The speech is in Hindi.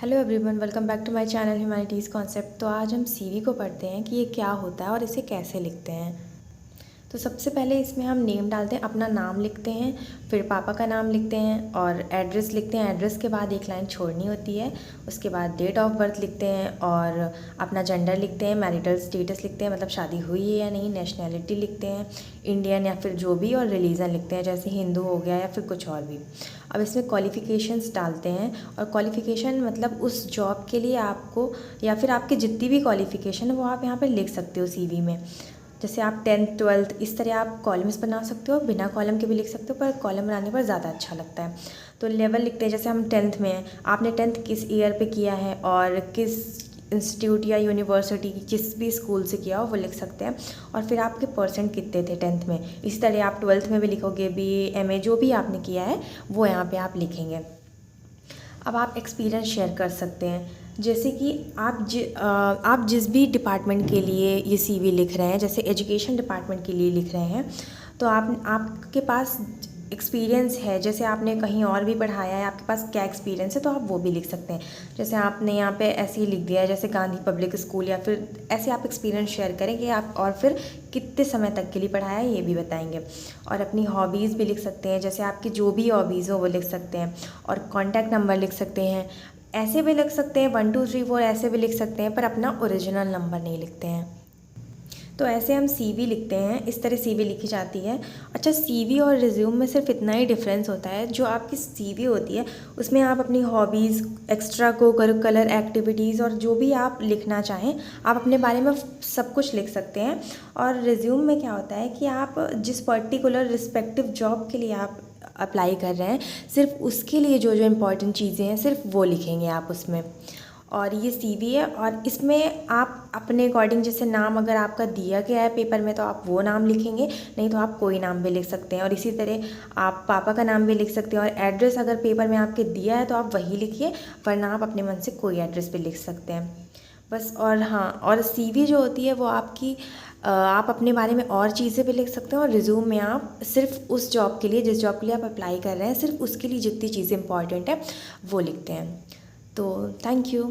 Hello everyone, welcome back to my channel humanities concept. तो आज हम सीवी को पढ़ते हैं कि ये क्या होता है और इसे कैसे लिखते हैं। तो सबसे पहले इसमें हम नेम डालते हैं, अपना नाम लिखते हैं, फिर पापा का नाम लिखते हैं और एड्रेस लिखते हैं। एड्रेस के बाद एक लाइन छोड़नी होती है। उसके बाद डेट ऑफ बर्थ लिखते हैं और अपना जेंडर लिखते हैं, मैरिटल स्टेटस लिखते हैं, मतलब शादी हुई है या नहीं, नेशनैलिटी लिखते हैं, इंडियन या फिर जो भी, और रिलीजन लिखते हैं जैसे हिंदू हो गया या फिर कुछ और भी। अब इसमें क्वालिफ़िकेशंस डालते हैं, और क्वालिफ़िकेशन मतलब उस जॉब के लिए आपको या फिर आपकी जितनी भी क्वालिफ़िकेशन है वो आप यहाँ पे लिख सकते हो सीवी में। जैसे आप 10th 12th इस तरह आप कॉलम्स बना सकते हो, बिना कॉलम के भी लिख सकते हो, पर कॉलम बनाने पर ज़्यादा अच्छा लगता है। तो लेवल लिखते हैं, जैसे हम 10th में हैं, आपने 10th किस ईयर पे किया है और किस इंस्टीट्यूट या यूनिवर्सिटी जिस भी स्कूल से किया हो वो लिख सकते हैं। और फिर आपके परसेंट कितने थे 10th में। इसी तरह आप 12th में भी लिखोगे, BA MA जो भी आपने किया है वो यहाँ पे आप लिखेंगे। अब आप एक्सपीरियंस शेयर कर सकते हैं, जैसे कि आप जिस भी डिपार्टमेंट के लिए ये सीवी लिख रहे हैं, जैसे एजुकेशन डिपार्टमेंट के लिए लिख रहे हैं, तो आपके पास एक्सपीरियंस है, जैसे आपने कहीं और भी पढ़ाया है, आपके पास क्या एक्सपीरियंस है तो आप वो भी लिख सकते हैं। जैसे आपने यहाँ पे ऐसे ही लिख दिया है, जैसे गांधी पब्लिक स्कूल, या फिर ऐसे आप एक्सपीरियंस शेयर करेंगे आप, और फिर कितने समय तक के लिए पढ़ाया है ये भी बताएंगे। और अपनी हॉबीज़ भी लिख सकते हैं, जैसे आपकी जो भी हॉबीज़ हो वो लिख सकते हैं। और कॉन्टैक्ट नंबर लिख सकते हैं, ऐसे भी लिख सकते हैं 1 2 3 4 ऐसे भी लिख सकते हैं, पर अपना ओरिजिनल नंबर नहीं लिखते हैं। तो ऐसे हम सीवी लिखते हैं, इस तरह सीवी लिखी जाती है। अच्छा, सीवी और रिज्यूम में सिर्फ इतना ही डिफरेंस होता है, जो आपकी सीवी होती है उसमें आप अपनी हॉबीज़, एक्स्ट्रा को करिकुलर एक्टिविटीज़ और जो भी आप लिखना चाहें आप अपने बारे में सब कुछ लिख सकते हैं। और रिज्यूम में क्या होता है कि आप जिस पर्टिकुलर रिस्पेक्टिव जॉब के लिए आप अप्लाई कर रहे हैं, सिर्फ उसके लिए जो जो इम्पोर्टेंट चीज़ें हैं सिर्फ वो लिखेंगे आप उसमें। और ये सीवी है, और इसमें आप अपने अकॉर्डिंग, जैसे नाम अगर आपका दिया गया है पेपर में तो आप वो नाम लिखेंगे, नहीं तो आप कोई नाम भी लिख सकते हैं। और इसी तरह आप पापा का नाम भी लिख सकते हैं। और एड्रेस अगर पेपर में आपके दिया है तो आप वही लिखिए, वरना आप अपने मन से कोई एड्रेस भी लिख सकते हैं बस। और हाँ, और सीवी जो होती है वो आपकी आप अपने बारे में और चीज़ें भी लिख सकते हैं। और रिज्यूम में आप सिर्फ उस जॉब के लिए, जिस जॉब के लिए आप अप्लाई कर रहे हैं, सिर्फ उसके लिए जितनी चीज़ें इंपॉर्टेंट है वो लिखते हैं। तो थैंक यू।